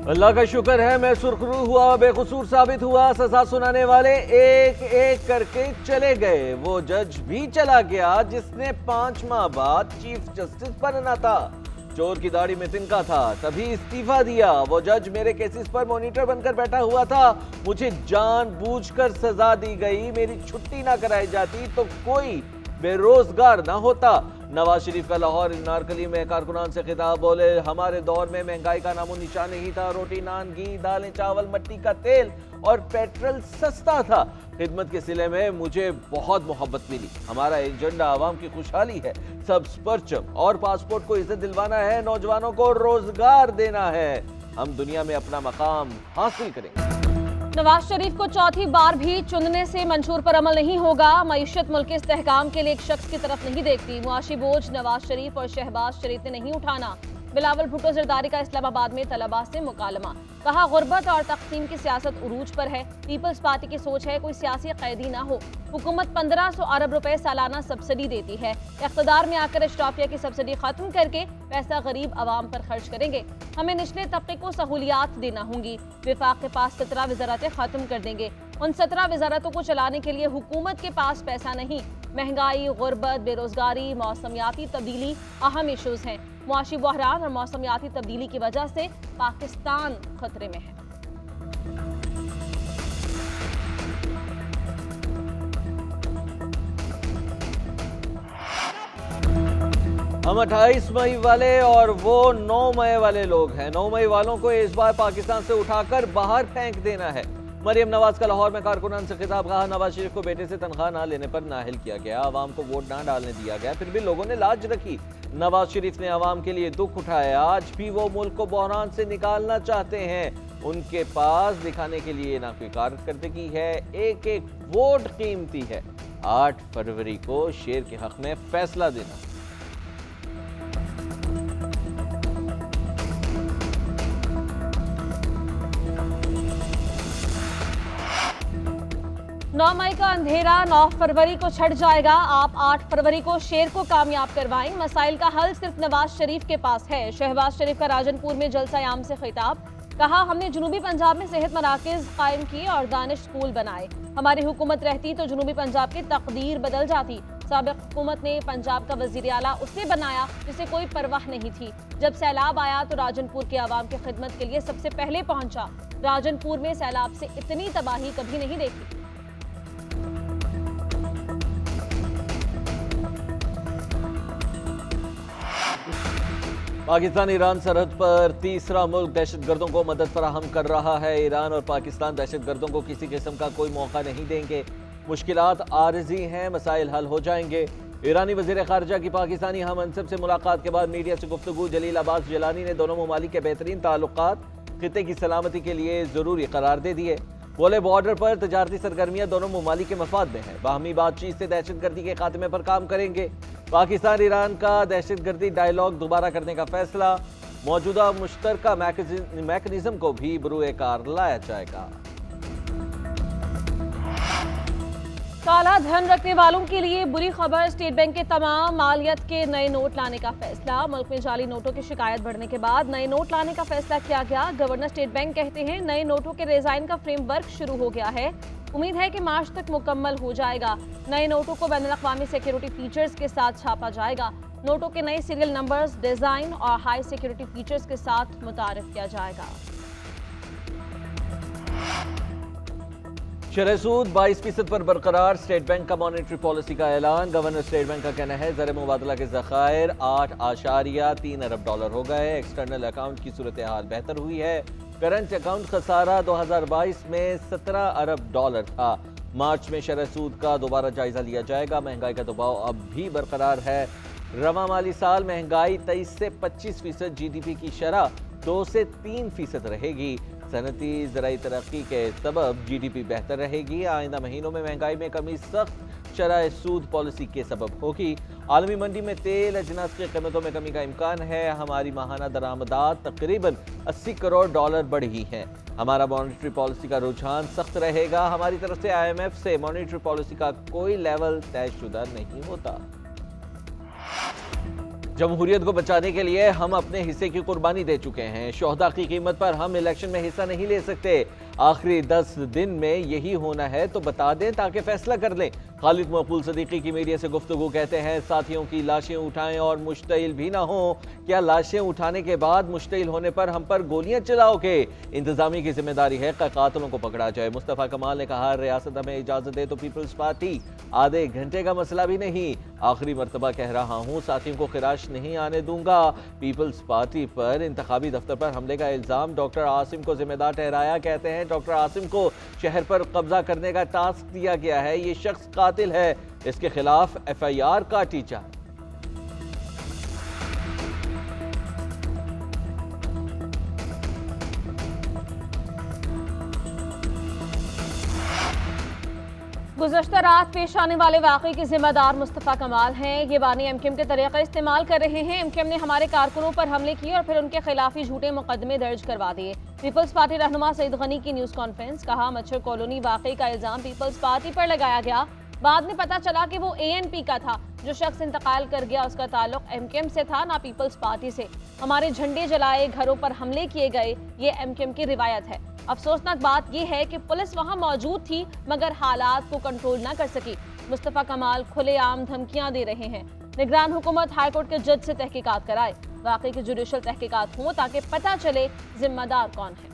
अल्लाह का शुक्र है मैं सुरखरू हुआ, बेकसूर साबित हुआ। सजा सुनाने वाले एक एक करके चले गए। वो जज भी चला गया जिसने 5 माह बाद चीफ जस्टिस बनना था। चोर की दाढ़ी में तिनका था तभी इस्तीफा दिया। वो जज मेरे केसेस पर मॉनिटर बनकर बैठा हुआ था। मुझे जानबूझकर सजा दी गई। मेरी छुट्टी ना कराई जाती तो कोई बेरोजगार ना होता। नवाज शरीफ का लाहौर नारकली में कारकुनान से खिताब, बोले हमारे दौर में महंगाई का नामो निशान नहीं था। रोटी नान घी दालें चावल मट्टी का तेल और पेट्रोल सस्ता था। खिदमत के सिले में मुझे बहुत मोहब्बत मिली। हमारा एजेंडा आवाम की खुशहाली है, सब्ज परचम और पासपोर्ट को इज्जत दिलवाना है, नौजवानों को रोजगार देना है। हम दुनिया में अपना मकाम हासिल करेंगे। नवाज शरीफ को चौथी बार भी चुनने से मंशूर पर अमल नहीं होगा। मईशत मुल्क के इस्तेहकाम के लिए एक शख्स की तरफ नहीं देखती। मुआशी बोझ नवाज शरीफ और शहबाज शरीफ ने नहीं उठाना। बिलावल भुट्टो जरदारी का इस्लामाबाद में तलबा से मुकालमा। कहा गुर्बत और तकसीम की सियासत उरूज पर है। पीपल्स पार्टी की सोच है कोई सियासी कैदी ना हो। हुकूमत 1500 अरब रुपए सालाना सब्सिडी देती है। इख्तिदार में आकर अशराफिया की सब्सिडी खत्म करके पैसा गरीब आवाम पर खर्च करेंगे। हमें निचले तबके को सहूलियात देना होंगी। विफाक के पास 17 वजारतें खत्म कर देंगे। उन 17 वजारतों को चलाने के लिए हुकूमत के पास पैसा नहीं। महंगाई, गुर्बत, बेरोजगारी, मौसमियाती तब्दीली अहम इशूज हैं। मुआशी बहरान और मौसमियाती तब्दीली की वजह से पाकिस्तान खतरे में है। हम 28 मई वाले और वो 9 मई वाले लोग हैं। 9 मई वालों को इस बार पाकिस्तान से उठाकर बाहर फेंक देना है। मरियम नवाज का लाहौर में कारकुनान से खिताब, कहा नवाज शरीफ को बेटे से तनख्वाह ना लेने पर नाहिल किया गया। आवाम को वोट ना डालने दिया गया, फिर भी लोगों ने लाज रखी। नवाज शरीफ ने आवाम के लिए दुख उठाया। आज भी वो मुल्क को बहरान से निकालना चाहते हैं। उनके पास दिखाने के लिए ना कोई कारकर्दगी है। एक एक वोट कीमती है। 8 फरवरी को शेर के हक में फैसला देना। 9 मई का अंधेरा 9 फरवरी को छट जाएगा। आप 8 फरवरी को शेर को कामयाब करवाएं। मसाइल का हल सिर्फ नवाज शरीफ के पास है। शहबाज शरीफ का राजनपुर में जलसा-ए-आम से खिताब, कहा हमने जुनूबी पंजाब में सेहत मराकज कायम किए और दानिश स्कूल बनाए। हमारी हुकूमत रहती तो जुनूबी पंजाब की तकदीर बदल जाती। साबिक हुकूमत ने पंजाब का वजीर आला उसे बनाया जिसे कोई परवाह नहीं थी। जब सैलाब आया तो राजनपुर के आवाम की खिदमत के लिए सबसे पहले पहुंचा। राजनपुर में सैलाब से इतनी तबाही कभी नहीं देखी। पाकिस्तान ईरान सरहद पर तीसरा मुल्क दहशतगर्दों को मदद फराहम कर रहा है। ईरान और पाकिस्तान दहशतगर्दों को किसी किस्म का कोई मौका नहीं देंगे। मुश्किलात आरजी हैं, मसाइल हल हो जाएंगे। ईरानी वजीर खारजा की पाकिस्तानी हम मनसब से मुलाकात के बाद मीडिया से गुफ्तगू। जलील अब्बास जलानी ने दोनों ममालिक के बेहतरीन ताल्लुकात खिते की सलामती के लिए जरूरी करार दे दिए। बोले बॉर्डर पर तजारती सरगर्मियां दोनों ममालिक के मफाद में है। बाहमी बातचीत से दहशतगर्दी के खात्मे पर काम करेंगे। पाकिस्तान ईरान का दहशतगर्दी डायलॉग दोबारा करने का फैसला। मौजूदा मुश्तरका मैकेनिज्म को भी बरूए कार लाया जाएगा। काला धन रखने वालों के लिए बुरी खबर, स्टेट बैंक के तमाम मालियत के नए नोट लाने का फैसला। मुल्क में जाली नोटों की शिकायत बढ़ने के बाद नए नोट लाने का फैसला किया गया। गवर्नर स्टेट बैंक कहते हैं नए नोटों के डिजाइन का फ्रेमवर्क शुरू हो गया है। उम्मीद है कि मार्च तक मुकम्मल हो जाएगा। नए नोटों को बैनुल-अक़वामी सिक्योरिटी फीचर्स के साथ छापा जाएगा। नोटों के नए सीरियल नंबर्स, डिजाइन और हाई सिक्योरिटी फीचर्स के साथ मुतारिफ किया जाएगा। शरह सूद 22% पर बरकरार। स्टेट बैंक का मॉनेटरी पॉलिसी का ऐलान। गवर्नर स्टेट बैंक का कहना है ज़र मुबादला के ज़खायर 8.3 अरब डॉलर हो गए। एक्सटर्नल अकाउंट की सूरत हाल बेहतर हुई है। करंट अकाउंट खसारा 2022 में 17 अरब डॉलर था। मार्च में शरह सूद का दोबारा जायजा लिया जाएगा। महंगाई का दबाव अब भी बरकरार है। रवा माली साल महंगाई 23 से 25% GDP की शरह 2 से 3% रहेगी। सनती ज़राई तरक्की के सबब GDP बेहतर रहेगी। आइंदा महीनों में महंगाई में कमी सख्त शरह सूद पॉलिसी के सबब होगी। आलमी मंडी में तेल अजनास की कीमतों में कमी का इम्कान है। हमारी माहाना दरामदात तकरीबन 80 करोड़ डॉलर बढ़ी है। हमारा मॉनेटरी पॉलिसी का रुझान सख्त रहेगा। हमारी तरफ से IMF से मॉनेटरी पॉलिसी का कोई लेवल तयशुदा नहीं होता। जमहूरियत को बचाने के लिए हम अपने हिस्से की कुर्बानी दे चुके हैं। शोहदा की कीमत पर हम इलेक्शन में हिस्सा नहीं ले सकते। आखिरी 10 दिन में यही होना है तो बता दें ताकि फैसला कर लें। खालिद मकबूल सदीकी की मीडिया से गुफ्तगू कहते हैं, साथियों की लाशें उठाएं और मुश्तइल भी ना हो। क्या लाशें उठाने के बाद मुश्तइल होने पर हम पर गोलियां चलाओगे? इंतजामी की जिम्मेदारी है कि कातिलों को पकड़ा जाए। मुस्तफ़ा कमाल ने कहा, रियासत हमें इजाजत दे तो पीपल्स पार्टी आधे घंटे का मसला भी नहीं। आखिरी मरतबा कह रहा हूँ, साथियों को खिराश नहीं आने दूंगा। पीपल्स पार्टी पर इंतखाबी दफ्तर पर हमले का इल्जाम डॉक्टर आसिम को जिम्मेदार ठहराया। कहते हैं डॉक्टर आसिम को शहर पर कब्जा करने का टास्क दिया गया है। ये शख्स कातिल है, इसके खिलाफ FIR काटी जाए। गुज़श्ता रात पेश आने वाले वाक़े के जिम्मेदार मुस्तफ़ा कमाल हैं। ये बानी MKM के तरीक़ा इस्तेमाल कर रहे हैं। MKM ने हमारे कारकुनों पर हमले किए और फिर उनके खिलाफ ही झूठे मुकदमे दर्ज करवा दिए। पीपल्स पार्टी रहनुमा सईद गनी की न्यूज़ कॉन्फ्रेंस। कहा, मच्छर कॉलोनी वाक़े का इल्ज़ाम पीपल्स पार्टी पर लगाया गया। बाद में पता चला कि वो ANP का था। जो शख्स इंतकाल कर गया उसका ताल्लुक MKM से था, ना पीपल्स पार्टी से। हमारे झंडे जलाए, घरों पर हमले किए गए, ये MKM की रिवायत है। अफसोसनाक बात यह है कि पुलिस वहां मौजूद थी मगर हालात को कंट्रोल ना कर सकी। मुस्तफ़ा कमाल खुलेआम धमकियां दे रहे हैं। निगरान हुकूमत हाईकोर्ट के जज से तहकीकात कराए। वाकई की जुडिशल तहकीकात हो ताकि पता चले जिम्मेदार कौन है।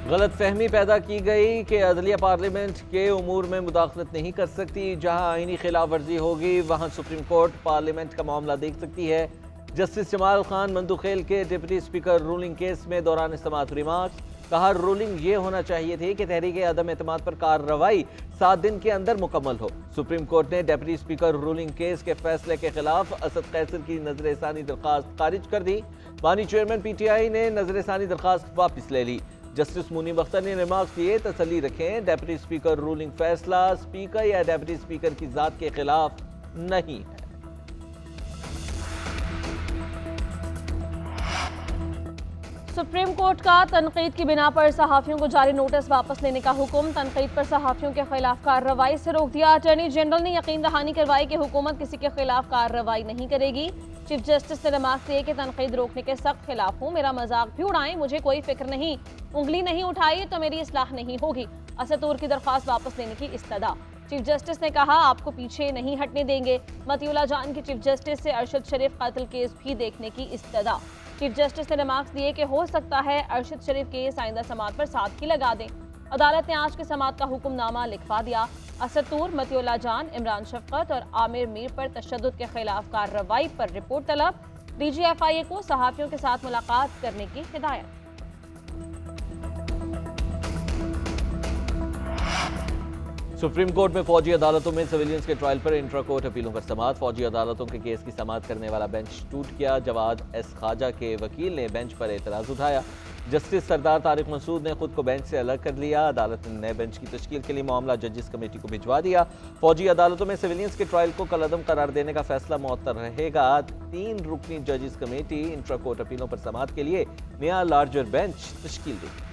गलत फहमी पैदा की गई कि अदलिया पार्लियामेंट के उमूर में मुदाखलत नहीं कर सकती। जहां आईनी खिलाफ वर्जी होगी वहां सुप्रीम कोर्ट पार्लियामेंट का मामला देख सकती है। जस्टिस जमाल खान मंदुखेल के डिप्टी स्पीकर रूलिंग केस में दौरान समाअत रिमार्क्स। कहा, रूलिंग ये होना चाहिए थी कि तहरीक अदम एतमाद पर कार्रवाई 7 दिन के अंदर मुकम्मल हो। सुप्रीम कोर्ट ने डिप्टी स्पीकर रूलिंग केस के फैसले के खिलाफ असद कैसर की नजरसानी दरखास्त खारिज कर दी। बानी चेयरमैन PTI ने नजरसानी दरखास्त वापस ले ली। जस्टिस मुनीब अख्तर ने रिमार्क्स किए, तसल्ली रखें, डिप्टी स्पीकर रूलिंग फैसला स्पीकर या डिप्टी स्पीकर की जात के खिलाफ नहीं है। सुप्रीम कोर्ट का तनकीद की बिना पर सहाफियों को जारी नोटिस वापस लेने का हुक्म। तनकीद पर सहाफियों के खिलाफ कार्रवाई से रोक दिया। अटॉर्नी जनरल ने यकीन दहानी करवाई कि हुकूमत किसी के खिलाफ कार्रवाई नहीं करेगी। चीफ जस्टिस ने रिमार्क दिए कि तनकीद रोकने के सख्त खिलाफ हूँ। मेरा मजाक भी उड़ाएं, मुझे कोई फिक्र नहीं। उंगली नहीं उठाई तो मेरी इस्लाह नहीं होगी। असतूर की दरख्वास्त वापस लेने की इस्तदा। चीफ जस्टिस ने कहा, आपको पीछे नहीं हटने देंगे। मतियुल्लाह जान की चीफ जस्टिस से अरशद शरीफ कातिल केस भी देखने की इस्तदा। चीफ जस्टिस ने रिमार्क्स दिए कि हो सकता है अरशद शरीफ केस आइंदा समाअत पर साथ ही लगा दें। अदालत ने आज के समाअत का हुक्मनामा लिखवा दिया। असतूर, मतियुल्लाह जान, इमरान शफकत और आमिर मीर पर तशद्दुद के खिलाफ कार्रवाई पर रिपोर्ट तलब। DG FIA को सहाफियों के साथ मुलाकात करने की हिदायत। सुप्रीम कोर्ट में फौजी अदालतों में सिविलियंस के ट्रायल पर इंट्रा कोर्ट अपीलों पर समाअत। फौजी अदालतों के केस की समाअत करने वाला बेंच टूट गया। जवाद S ख्वाजा के वकील ने बेंच पर एतराज उठाया। जस्टिस सरदार तारिक मसूद ने खुद को बेंच से अलग कर लिया। अदालत ने नए बेंच की तश्कील के लिए मामला जजेस कमेटी को भिजवा दिया। फौजी अदालतों में सिविलियंस के ट्रायल को कलअदम करार देने का फैसला मुअत्तर रहेगा। 3 रुकनी जजेस कमेटी इंट्रा कोर्ट अपीलों पर समाअत के लिए नया लार्जर बेंच तश्कील देगी।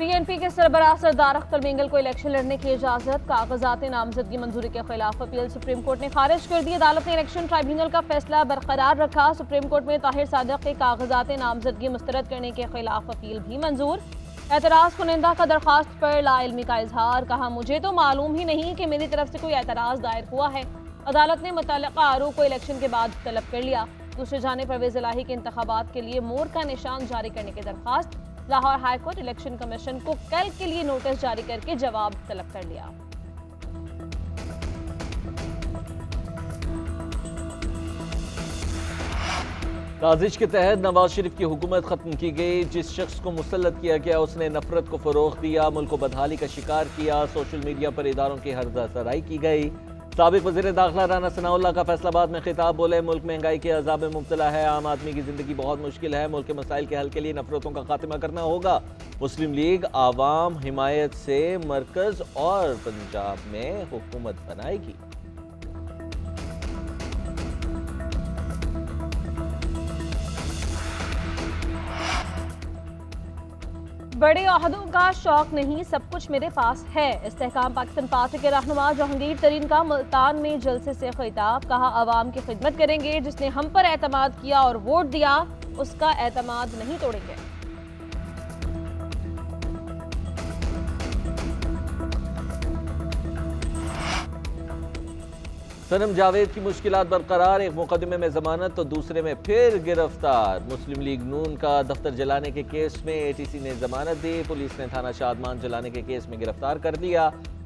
PNP के सरबराह सरदार अख्तर मेंगल को इलेक्शन लड़ने की इजाजत। कागजात नामजदगी मंजूरी के खिलाफ अपील सुप्रीम कोर्ट ने खारिज कर दी। अदालत ने इलेक्शन ट्राइब्यूनल का फैसला बरकरार रखा। सुप्रीम कोर्ट में ताहिर सादिक के कागजात नामजदगी मुस्तरद करने के खिलाफ अपील भी मंजूर। एतराज कुनिंदा का दरखास्त पर लाइल्मी का इजहार। कहा, मुझे तो मालूम ही नहीं कि मेरी तरफ से कोई एतराज दायर हुआ है। अदालत ने मुतल्लिका आरोप को इलेक्शन के बाद तलब कर लिया। दूसरी जानिब परवेज इलाही के इंतखाबात के लिए मोर का निशान जारी करने की दरखास्त। लाहौर हाईकोर्ट इलेक्शन कमीशन को कल के लिए नोटिस जारी करके जवाब तलब कर लिया। साजिश के तहत नवाज शरीफ की हुकूमत खत्म की गई। जिस शख्स को मुसल्लत किया गया उसने नफरत को फरोग दिया, मुल्क को बदहाली का शिकार किया। सोशल मीडिया पर इदारों की हरजा सराई की गई। साबिक वज़ीर दाखिला राना सनाउल्लाह का फैसलाबाद में खिताब, बोले मुल्क महंगाई के अज़ाब में मुब्तला है, आम आदमी की जिंदगी बहुत मुश्किल है, मुल्क के मसाइल के हल के लिए नफरतों का खात्मा करना होगा। मुस्लिम लीग आवाम हिमायत से मरकज और पंजाब में हुकूमत बनाएगी। बड़े ओहदों का शौक नहीं, सब कुछ मेरे पास है। इस्तेहकाम पाकिस्तान पार्टी के रहनुमा जहांगीर तरीन का मुल्तान में जलसे से खिताब, कहा अवाम की खिदमत करेंगे, जिसने हम पर एतमाद किया और वोट दिया उसका एतमाद नहीं तोड़ेंगे। सनम जावेद की मुश्किलात बरकरार, एक मुकदमे में जमानत तो दूसरे में फिर गिरफ्तार। मुस्लिम लीग नून का दफ्तर जलाने के केस में एटीसी ने जमानत दी, पुलिस ने थाना शादमान जलाने के केस में गिरफ्तार कर लिया।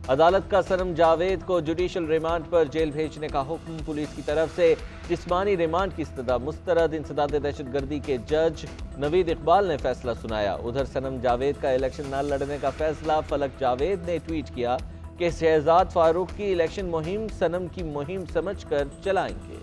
अदालत का सनम जावेद को जुडिशल रिमांड पर जेल भेजने का हुक्म, पुलिस की तरफ से जिस्मानी रिमांड की इस्तदा मुस्तरद। इंसदाद दहशतगर्दी के जज नवीद इकबाल ने फैसला सुनाया। उधर सनम जावेद का इलेक्शन न लड़ने का फैसला, फलक जावेद ने ट्वीट किया कि शहजाद फारूक की इलेक्शन मुहिम सनम की मुहिम समझकर चलाएंगे।